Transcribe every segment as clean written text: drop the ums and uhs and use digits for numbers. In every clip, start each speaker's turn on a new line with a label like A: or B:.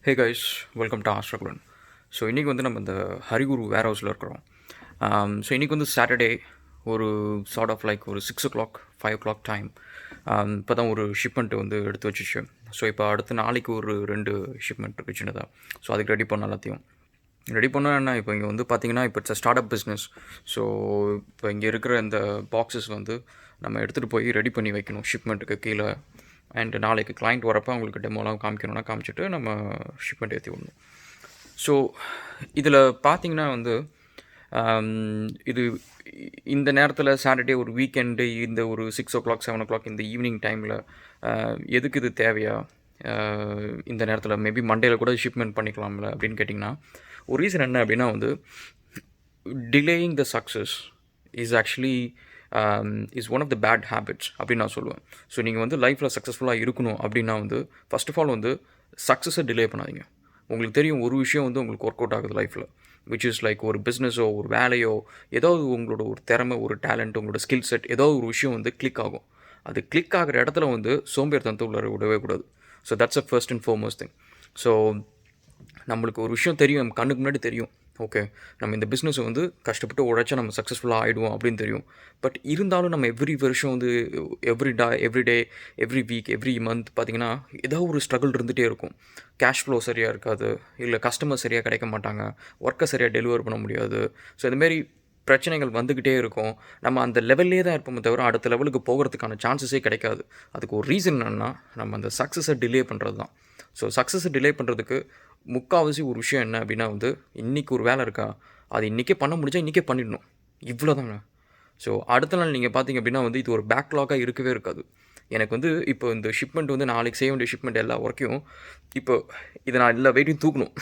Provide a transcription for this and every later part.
A: Hey guys, welcome to ஆஸ்ட்ரகுலன். So இன்றைக்கி வந்து நம்ம இந்த ஹரிகுரு வேர் ஹவுஸில் இருக்கிறோம். ஸோ இன்றைக்கி வந்து சாட்டர்டே ஒரு சார்ட் ஆஃப் லைக் ஒரு 6 o'clock 5 o'clock டைம். இப்போ தான் ஒரு ஷிப்மெண்ட் வந்து எடுத்து வச்சிச்சு. ஸோ இப்போ அடுத்த நாளைக்கு ஒரு 2 ஷிப்மெண்ட் இருக்குது சின்னதாக. ஸோ அதுக்கு ரெடி பண்ண எல்லாத்தையும் ரெடி பண்ணால் என்ன, இப்போ இங்கே வந்து பார்த்திங்கன்னா இப்போ it's start up business. So இப்போ இங்கே இருக்கிற இந்த பாக்ஸஸ் வந்து நம்ம எடுத்துகிட்டு போய் ரெடி பண்ணி வைக்கணும் ஷிப்மெண்ட்டுக்கு கீழே. அண்ட் நாளைக்கு கிளைண்ட் வரப்போ அவங்களுக்கு டெமோலாம் காமிக்கணும்னா காமிச்சிட்டு நம்ம ஷிப்மெண்ட் ஏற்றி விடணும். ஸோ இதில் பார்த்திங்கன்னா வந்து இது இந்த நேரத்தில் சாட்டர்டே ஒரு வீக்கெண்டு இந்த ஒரு 6 o'clock 7 o'clock இந்த ஈவினிங் டைமில் எதுக்கு இது தேவையா? இந்த நேரத்தில் மேபி மண்டேயில் கூட ஷிப்மெண்ட் பண்ணிக்கலாம்ல அப்படின்னு கேட்டிங்கன்னா, ஒரு ரீசன் என்ன அப்படின்னா வந்து delaying the success is actually is one of the bad habits அப்படின்னு நான் சொல்லுவேன். ஸோ நீங்கள் வந்து லைஃப்பில் சக்ஸஸ்ஃபுல்லாக இருக்கணும் அப்படின்னா வந்து ஃபஸ்ட் ஆஃப் ஆல் வந்து சக்ஸஸை டிலே பண்ணாதீங்க. உங்களுக்கு தெரியும் ஒரு விஷயம் வந்து உங்களுக்கு ஒர்க் அவுட் ஆகுது லைஃப்பில், விச் இஸ் லைக் ஒரு பிஸ்னஸோ ஒரு வேலையோ ஏதாவது உங்களோட ஒரு திறமை ஒரு டேலண்ட் உங்களோட ஸ்கில் செட் ஏதாவது ஒரு விஷயம் வந்து கிளிக் ஆகும். அது கிளிக் ஆகிற இடத்துல வந்து சோம்பேறித்தனத்தை உள்ள விடவே கூடாது. So that's a first and foremost thing. So நம்மளுக்கு ஒரு விஷயம் தெரியும், நம்ம கண்ணுக்கு முன்னாடி தெரியும், ஓகே நம்ம இந்த பிஸ்னஸை வந்து கஷ்டப்பட்டு உழைச்சா நம்ம சக்ஸஸ்ஃபுல்லாக ஆகிடுவோம் அப்படின்னு தெரியும். பட் இருந்தாலும் நம்ம எவ்ரி வருஷம் வந்து every day every week every month பார்த்திங்கன்னா ஏதோ ஒரு ஸ்ட்ரகிள் இருந்துகிட்டே இருக்கும். கேஷ் ஃப்ளோ சரியாக இருக்காது, இல்லை கஸ்டமர் சரியாக கிடைக்க மாட்டாங்க, ஒர்க்கை சரியாக டெலிவர் பண்ண முடியாது. ஸோ இதுமாரி பிரச்சனைகள் வந்துக்கிட்டே இருக்கும். நம்ம அந்த லெவல்லே தான் இருப்போமே தவிர அடுத்த லெவலுக்கு போகிறதுக்கான சான்சஸே கிடைக்காது. அதுக்கு ஒரு ரீசன் என்னென்னா நம்ம அந்த சக்ஸஸை டிலே பண்ணுறது தான். ஸோ சக்ஸஸை டிலே பண்ணுறதுக்கு முக்கால்வாசி ஒரு விஷயம் என்ன அப்படின்னா வந்து இன்றைக்கி ஒரு வேலை இருக்கா, அது இன்றைக்கே பண்ண முடிஞ்சால் இன்றைக்கே பண்ணிடணும், இவ்வளோ தாங்க. ஸோ அடுத்த நாள் நீங்கள் பார்த்தீங்க அப்படின்னா வந்து இது ஒரு பேக்லாகாக இருக்கவே இருக்காது. எனக்கு வந்து இப்போ இந்த ஷிப்மெண்ட் வந்து நாளைக்கு செய்ய வேண்டிய ஷிப்மெண்ட் எல்லா ஒர்க்கையும் இப்போ இதை நான் எல்லா வெயிட்டையும் தூக்கணும்.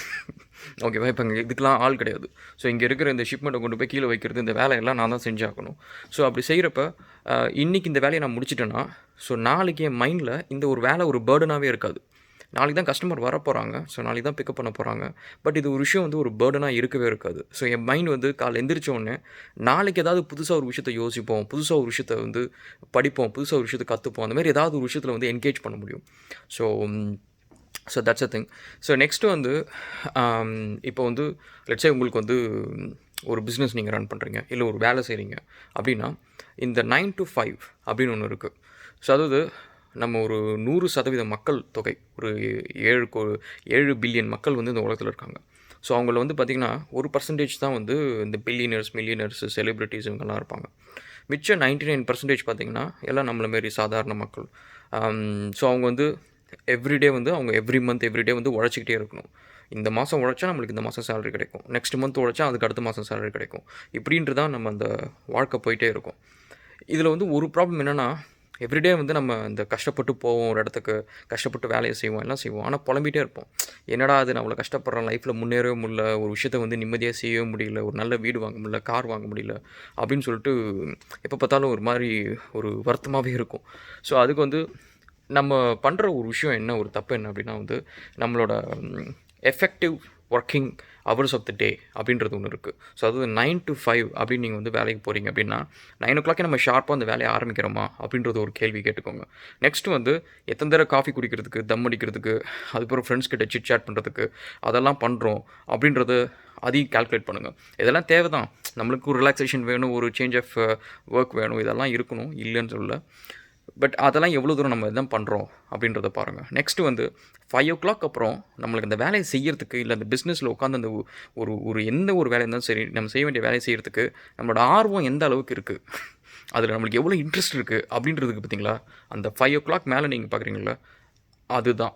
A: ஓகேவா? இப்போ இங்கே இதுக்கெலாம் ஆள் கிடையாது. ஸோ இங்கே இருக்கிற இந்த ஷிப்மெண்ட்டை கொண்டு போய் கீழே வைக்கிறது இந்த வேலையெல்லாம் நான் தான் செஞ்சாகணும். ஸோ அப்படி செய்கிறப்ப இன்றைக்கி இந்த வேலையை நான் முடிச்சிட்டேன்னா ஸோ நாளைக்கு என் மைண்டில் இந்த ஒரு வேலை ஒரு பேர்டனாகவே இருக்காது. நாளைக்கு தான் கஸ்டமர் வர போகிறாங்க, ஸோ நாளைக்கு தான் பிக்கப் பண்ண போகிறாங்க. பட் இது ஒரு விஷயம் வந்து ஒரு பேர்டனாக இருக்கவே இருக்காது. ஸோ என் மைண்ட் வந்து காலைல எந்திரிச்சோடனே நாளைக்கு ஏதாவது புதுசாக ஒரு விஷயத்தை யோசிப்போம், புதுசாக ஒரு விஷயத்தை வந்து படிப்போம், புதுசாக ஒரு விஷயத்தை கற்றுப்போம். அந்த மாதிரி ஏதாவது ஒரு விஷயத்தில் வந்து என்கேஜ் பண்ண முடியும். So so that's a thing. So next வந்து இப்போ வந்து லெட்ஸே உங்களுக்கு வந்து ஒரு பிஸ்னஸ் நீங்கள் ரன் பண்ணுறீங்க, இல்லை ஒரு வேலை செய்கிறீங்க அப்படின்னா இந்த 9 to 5 அப்படின்னு ஒன்று இருக்குது. ஸோ அதாவது நம்ம ஒரு 100% மக்கள் தொகை, ஒரு 7 பில்லியன் மக்கள் வந்து இந்த உலகத்தில் இருக்காங்க. ஸோ அவங்கள வந்து பார்த்திங்கன்னா ஒரு பர்சன்டேஜ் தான் வந்து இந்த பில்லியனர்ஸ் மில்லியனர்ஸ் செலிப்ரிட்டிஸ் இவங்கெல்லாம் இருப்பாங்க. மிச்சம் 99% பார்த்திங்கன்னா எல்லாம் நம்மளை மாரி சாதாரண மக்கள். ஸோ அவங்க வந்து எவ்ரிடே வந்து அவங்க எவ்ரி மந்த் எவ்ரிடே வந்து உழைச்சிக்கிட்டே இருக்கணும். இந்த மாதம் உழைச்சா நம்மளுக்கு இந்த மாதம் சேலரி கிடைக்கும், நெக்ஸ்ட் மந்த் உழைச்சா அதுக்கு அடுத்த மாதம் சேலரி கிடைக்கும். இப்படின்ட்டு தான் நம்ம அந்த வாழ்க்கை போயிட்டே இருக்கும். இதில் வந்து ஒரு ப்ராப்ளம் என்னென்னா எவ்ரிடே வந்து நம்ம இந்த கஷ்டப்பட்டு போவோம், ஒரு இடத்துக்கு கஷ்டப்பட்டு வேலையை செய்வோம், எல்லாம் செய்வோம். ஆனால் புலம்பிகிட்டே இருப்போம், என்னடா அது நம்மளை கஷ்டப்படுறோம், லைஃப்பில் முன்னேறவே முடியல, ஒரு விஷயத்தை வந்து நிம்மதியாக செய்யவே முடியல, ஒரு நல்ல வீடு வாங்க முடியல, கார் வாங்க முடியல அப்படின்னு சொல்லிட்டு எப்போ பார்த்தாலும் ஒரு மாதிரி ஒரு வருத்தமாகவே இருக்கும். ஸோ அதுக்கு வந்து நம்ம பண்ணுற ஒரு விஷயம் என்ன, ஒரு தப்பு என்ன அப்படின்னா வந்து நம்மளோட effective working hours of the day அப்படின்றது ஒன்று இருக்குது. ஸோ அது 9 to 5 அப்படின்னு நீங்கள் வந்து வேலைக்கு போகிறீங்க அப்படின்னா 9 o'clock நம்ம ஷார்ப்பாக அந்த வேலையை ஆரம்பிக்கிறோமா அப்படின்றது ஒரு கேள்வி கேட்டுக்கோங்க. நெக்ஸ்ட்டு வந்து எத்தனை தடவை காஃபி குடிக்கிறதுக்கு, தம் அடிக்கிறதுக்கு, அதுக்கப்புறம் ஃப்ரெண்ட்ஸ் கிட்ட சிட் சேட் பண்ணுறதுக்கு அதெல்லாம் பண்ணுறோம் அப்படின்றது அதையும் கால்குலேட் பண்ணுங்கள். இதெல்லாம் தேவை தான், நம்மளுக்கு ஒரு ரிலாக்ஸேஷன் வேணும், ஒரு சேஞ்ச் ஆஃப் ஒர்க் வேணும், இதெல்லாம் இருக்கணும், இல்லைன்னு சொல்லலை. பட் அதெல்லாம் எவ்வளோ தூரம் நம்ம இதான் பண்ணுறோம் அப்படின்றத பாருங்கள். நெக்ஸ்ட்டு வந்து 5 o'clock அப்புறம் நம்மளுக்கு அந்த வேலையை செய்கிறதுக்கு, இல்லை அந்த பிஸ்னஸில் உட்காந்து அந்த ஒரு எந்த ஒரு வேலையாக இருந்தாலும் சரி நம்ம செய்ய வேண்டிய வேலையை செய்கிறதுக்கு நம்மளோட ஆர்வம் எந்த அளவுக்கு இருக்குது, அதில் நம்மளுக்கு எவ்வளோ இன்ட்ரெஸ்ட் இருக்குது அப்படின்றதுக்கு பார்த்தீங்களா, அந்த 5 o'clock மேலே நீங்கள் பார்க்குறீங்களா, அதுதான்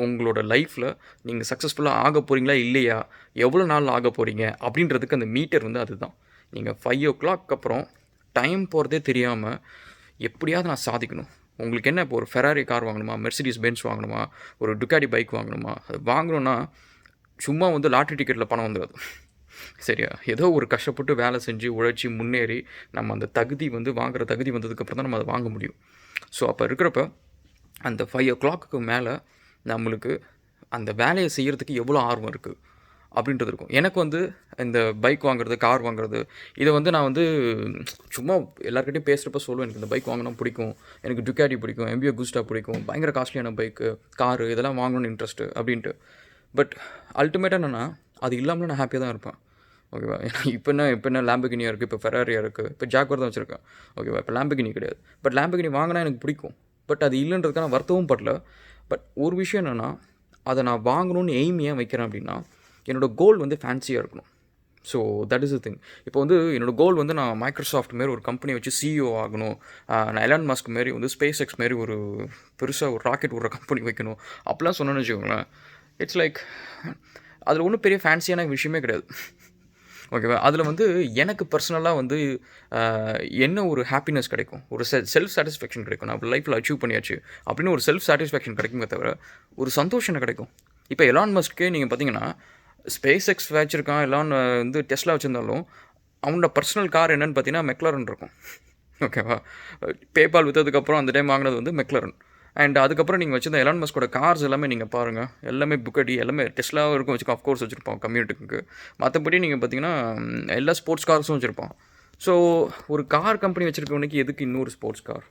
A: உங்களோட லைஃப்பில் நீங்கள் சக்ஸஸ்ஃபுல்லாக ஆக போகிறீங்களா இல்லையா, எவ்வளோ நாள் ஆக போகிறீங்க அப்படின்றதுக்கு அந்த மீட்டர் வந்து அதுதான். நீங்கள் 5 o'clock அப்புறம் டைம் போகிறதே தெரியாமல் எப்படியாவது நான் சாதிக்கணும், உங்களுக்கு என்ன இப்போ ஒரு ஃபெராரி கார் வாங்கணுமா, மெர்சிடிஸ் பென்ஸ் வாங்கணுமா, ஒரு டுக்காடி பைக் வாங்கணுமா, அது வாங்கணுன்னா சும்மா வந்து லாட்ரி டிக்கெட்டில் பணம் வந்துடாது, சரியா? ஏதோ ஒரு கஷ்டப்பட்டு வேலை செஞ்சு உழைச்சி முன்னேறி நம்ம அந்த தகுதி வந்து வாங்குகிற தகுதி வந்ததுக்கப்புறம் தான் நம்ம அதை வாங்க முடியும். ஸோ அப்போ இருக்கிறப்ப அந்த 5 o'clock மேலே நம்மளுக்கு அந்த வேலையை செய்கிறதுக்கு எவ்வளோ ஆர்வம் இருக்குது அப்படின்றது இருக்கும். எனக்கு வந்து இந்த பைக் வாங்குறது, கார் வாங்குறது, இதை வந்து நான் வந்து சும்மா எல்லாருக்கிட்டையும் பேசுகிறப்ப சொல்லுவேன், எனக்கு இந்த பைக் வாங்கினா பிடிக்கும், எனக்கு டுக்காடி பிடிக்கும், எம்பிஓ குஸ்டா பிடிக்கும், பயங்கர காஸ்ட்லியான பைக்கு காரு இதெல்லாம் வாங்கணும்னு இன்ட்ரெஸ்ட்டு அப்படின்ட்டு. பட் அல்டிமேட்டாக என்னென்னா அது இல்லாமல் நான் ஹாப்பியாக தான் இருப்பேன். ஓகேவா? இப்போ என்ன லேம்பர்கினியா இருக்குது, இப்போ ஃபெராரியா இருக்குது, இப்போ ஜாக்வார் தான் வச்சுருக்கேன். ஓகேவா? இப்போ லேம்பர்கினி கிடையாது. பட் லேம்பர்கினி வாங்கினா எனக்கு பிடிக்கும். பட் அது இல்லைன்றதுக்கான வருத்தமும் படல. பட் ஒரு விஷயம் என்னென்னா, அதை நான் வாங்கணும்னு எய்ம் ஏன் வைக்கிறேன் அப்படின்னா, என்னோடய கோல் வந்து ஃபேன்சியாக இருக்கணும். So that is the thing. இப்போ வந்து என்னோடய கோல் வந்து நான் மைக்ரோசாஃப்ட் மாரி ஒரு கம்பெனி வச்சு சிஇஓ ஆகணும். நான் எலான் மஸ்க் மாரி வந்து ஸ்பேஸ் எக்ஸ் மாரி ஒரு பெருசாக ஒரு ராக்கெட் விடுற கம்பெனி வைக்கணும் அப்படிலாம் சொன்னேன்னு வச்சுக்கோங்களேன். இட்ஸ் லைக் அதில் ஒன்றும் பெரிய ஃபேன்சியான விஷயமே கிடையாது. ஓகேவா? அதில் வந்து எனக்கு பர்சனலாக வந்து என்ன ஒரு ஹாப்பினஸ் கிடைக்கும், ஒரு செல்ஃப் சாட்டிஸ்ஃபேக்ஷன் கிடைக்கும். நான் லைஃப்பில் அச்சீவ் பண்ணியாச்சு அப்படின்னு ஒரு செல்ஃப் சாட்டிஸ்ஃபேக்ஷன் கிடைக்குமே தவிர ஒரு சந்தோஷம் கிடைக்கும். இப்போ எலான் மஸ்க்கே நீங்கள் பார்த்தீங்கன்னா ஸ்பேஸ் எக்ஸ் வச்சுருக்கான், எலான் வந்து டெஸ்லா வச்சுருந்தாலும் அவனோட பர்சனல் கார் என்னென்னு பார்த்தீங்கன்னா மெக்லரன் இருக்கும். ஓகேவா? பேபால் விற்றதுக்கப்புறம் அந்த டைம் வாங்கினது வந்து மெக்லரன். அண்ட் அதுக்கப்புறம் நீங்கள் வச்சுருந்த எலான் மஸ்கோட கார்ஸ் எல்லாமே நீங்கள் பாருங்கள், எல்லாமே புக்கடி, எல்லாமே டெஸ்லாவும் இருக்கும் வச்சுக்கோ, அஃப்கோர்ஸ் வச்சுருப்போம் கம்யூனிட்டிக்கு. மற்றபடி நீங்கள் பார்த்தீங்கன்னா எல்லா ஸ்போர்ட்ஸ் கார்ஸும் வச்சுருப்பான். ஸோ ஒரு கார் கம்பெனி வச்சுருக்கவனுக்கு எதுக்கு இன்னொரு ஸ்போர்ட்ஸ் கார்?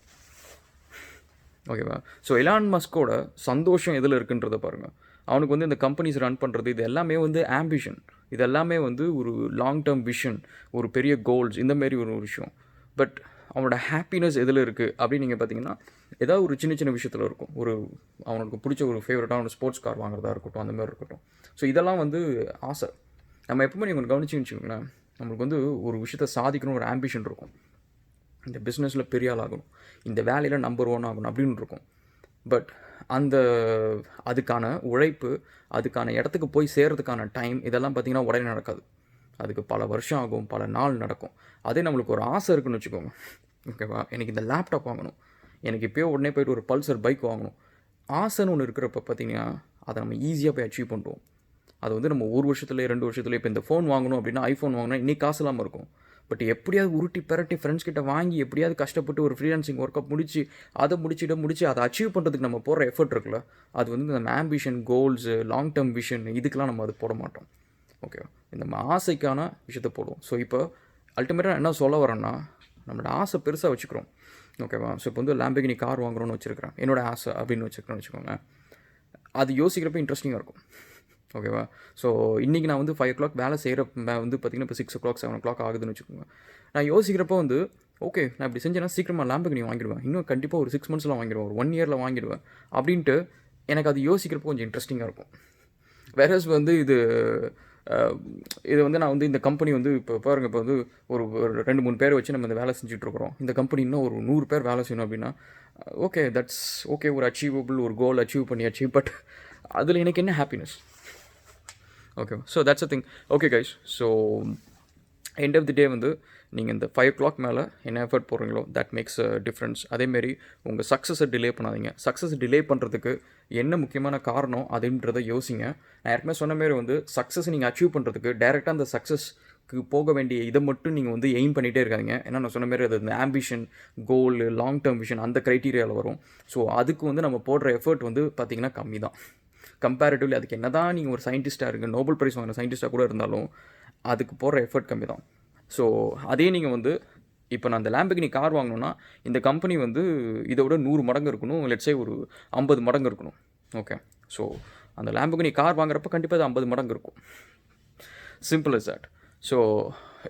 A: ஓகேவா? ஸோ எலான் மஸ்கோட சந்தோஷம் எதில் இருக்குன்றதை பாருங்கள். அவனுக்கு வந்து இந்த கம்பெனிஸ் ரன் பண்ணுறது இது எல்லாமே வந்து ஆம்பிஷன், இது எல்லாமே வந்து ஒரு லாங் டேர்ம் விஷன், ஒரு பெரிய கோல்ஸ், இந்தமாரி ஒரு விஷயம். பட் அவனோட ஹாப்பினஸ் எதில் இருக்குது அப்படின்னு நீங்கள் பார்த்தீங்கன்னா ஏதாவது ஒரு சின்ன சின்ன விஷயத்தில் இருக்கும். ஒரு அவனுக்கு பிடிச்ச ஒரு ஃபேவரட்டான ஒரு ஸ்போர்ட்ஸ் கார் வாங்குறதா இருக்கட்டும், அந்த மாதிரி இருக்கட்டும். ஸோ இதெல்லாம் வந்து ஆசை. நம்ம எப்பவுமே நீங்கள் கவனிச்சுன்னு வச்சுக்கோங்களேன், நம்மளுக்கு வந்து ஒரு விஷயத்தை சாதிக்கணும் ஒரு ஆம்பிஷன் இருக்கும். இந்த பிஸ்னஸில் பெரிய ஆள் ஆகணும், இந்த வேலையில் நம்பர் 1 ஆகணும் அப்படின்னு இருக்கும். பட் அதுக்கான உழைப்பு, அதுக்கான இடத்துக்கு போய் சேர்கிறதுக்கான டைம் இதெல்லாம் பார்த்திங்கன்னா உடனே நடக்காது. அதுக்கு பல வருஷம் ஆகும், பல நாள் நடக்கும். அதே நம்மளுக்கு ஒரு ஆசை இருக்குதுன்னு வச்சுக்கோங்க. ஓகேவா? எனக்கு இந்த லேப்டாப் வாங்கணும், எனக்கு இப்போயே உடனே போய்ட்டு ஒரு பல்சர் பைக் வாங்கணும், ஆசைன்னு ஒன்று இருக்கிறப்ப பார்த்திங்கன்னா அதை நம்ம ஈஸியாக போய் அச்சீவ் பண்ணுவோம். அது வந்து நம்ம 1 வருஷத்துலேயே 2 வருஷத்துலேயே இப்போ இந்த ஃபோன் வாங்கணும் அப்படின்னா ஐஃபோன் வாங்கினா இன்றைக்கி காசு இல்லாமல் இருக்கும். பட் எப்படியாவது உருட்டி பெரட்டி ஃப்ரெண்ட்ஸ் கிட்ட வாங்கி எப்படியாவது கஷ்டப்பட்டு ஒரு ஃப்ரீலான்சிங் ஒர்க்கை முடிச்சு அதை அச்சீவ் பண்ணுறதுக்கு நம்ம போடுற எஃபர்ட் இருக்குல்ல, அது வந்து நம்ம ambition, goals, long term vision இதுக்கெலாம் நம்ம அது போட மாட்டோம். ஓகேவா? இந்த நம்ம ஆசைக்கான விஷயத்தை போடுவோம். ஸோ இப்போ அல்டிமேட்டாக என்ன சொல்ல வரேன்னா, நம்மளோட ஆசை பெருசாக வச்சுக்கிறோம். ஓகேவா? ஸோ இப்போ வந்து லேம்பர்கினி கார் வாங்குறோன்னு வச்சுருக்கிறேன், என்னோடய ஆசை அப்படின்னு வச்சுருக்கேன்னு வச்சுக்கோங்க. அது யோசிக்கிறப்ப இன்ட்ரெஸ்டிங்காக இருக்கும். ஓகேவா? ஸோ இன்றைக்கி நான் வந்து 5 o'clock வேலை செய்கிறப்ப வந்து பார்த்திங்கன்னா இப்போ 6 o'clock 7 o'clock ஆகுதுன்னு வச்சுக்கோங்க. நான் யோசிக்கிறப்போ வந்து ஓகே நான் இப்படி செஞ்சேன்னா சீக்கிரமாக லேம்பர்கினி வாங்கிடுவேன், இன்னும் கண்டிப்பாக ஒரு 6 monthsல வாங்கிடுவேன், ஒரு 1 yearல வாங்கிடுவேன் அப்படின்ட்டு எனக்கு அது யோசிக்கிறப்போ கொஞ்சம் இன்ட்ரெஸ்டிங்காக இருக்கும். வேறஸ் வந்து இது வந்து நான் வந்து இந்த கம்பெனி வந்து இப்போ பாருங்கள், இப்போ வந்து ஒரு 2-3 பேரை வச்சு நம்ம இந்த வேலை செஞ்சுட்ருக்குறோம். இந்த கம்பெனி இன்னும் ஒரு 100 பேர் வேலை செய்யணும் அப்படின்னா ஓகே தட்ஸ் ஓகே, ஒரு அச்சீவபிள் ஒரு கோல் அச்சீவ் பண்ணியாச்சு. பட் அதில் எனக்கு என்ன happiness? Okay, so that's a thing. Okay guys, so end of the day வந்து நீங்கள் இந்த 5 o'clock மேலே என்ன எஃபர்ட் போடுறீங்களோ தட் மேக்ஸ் அ டிஃப்ரென்ஸ். அதேமாரி உங்கள் சக்ஸஸை டிலே பண்ணாதீங்க. சக்ஸஸ் டிலே பண்ணுறதுக்கு என்ன முக்கியமான காரணம் அதுன்றதை யோசிங்க. நான் ஏற்கனவே சொன்ன மாரி வந்து சக்ஸஸ் நீங்கள் அச்சீவ் பண்ணுறதுக்கு டைரெக்டாக அந்த சக்ஸஸ்க்கு போக வேண்டிய இதை மட்டும் நீங்கள் வந்து எய்ம் பண்ணிகிட்டே இருக்காதிங்க. ஏன்னா நான் சொன்ன மாரி அது இந்த ஆம்பிஷன், கோல், லாங் டேர்ம் விஷன் அந்த க்ரைட்டீரியாவில் வரும். ஸோ அதுக்கு வந்து நம்ம போடுற எஃபர்ட் வந்து பார்த்திங்கன்னா கம்மி தான் கம்பேரிட்டிவ்லி. அதுக்கு என்ன தான் நீங்கள் ஒரு சயின்டிஸ்ட்டாக இருக்குது, நோபல் ப்ரைஸ் வாங்கின சயின்டிஸ்ட்டாக கூட இருந்தாலும் அதுக்கு போடுற எஃபர்ட் கம்மி தான். ஸோ அதே நீங்கள் வந்து இப்போ நான் அந்த லேம்பர்கினி கார் வாங்கணுன்னா இந்த கம்பெனி வந்து இதை விட 100 மடங்கு இருக்கணும், லெட்ஸே ஒரு 50 மடங்கு இருக்கணும். ஓகே, ஸோ அந்த லேம்பர்கினி கார் வாங்குறப்ப கண்டிப்பாக அது 50 மடங்கு இருக்கும். Simple is that. ஸோ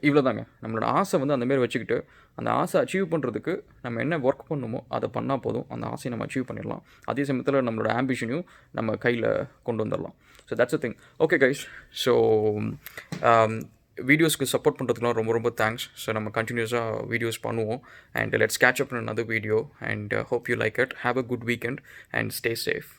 A: இவ்வளோ தாங்க. நம்மளோட ஆசை வந்து அந்தமாரி வச்சுக்கிட்டு அந்த ஆசை அச்சீவ் பண்ணுறதுக்கு நம்ம என்ன ஒர்க் பண்ணணுமோ அதை பண்ணால் போதும், அந்த ஆசையை நம்ம அச்சீவ் பண்ணிடலாம். அதே சமயத்தில் நம்மளோட ஆம்பிஷனையும் நம்ம கையில் கொண்டு வந்துடலாம். So that's a thing. Okay guys, so வீடியோஸ்க்கு சப்போர்ட் பண்ணுறதுக்குலாம் ரொம்ப ரொம்ப தேங்க்ஸ். ஸோ நம்ம கண்டினியூஸாக வீடியோஸ் பண்ணுவோம். And let's catch up in another video. And hope you like it. Have a good weekend and stay safe.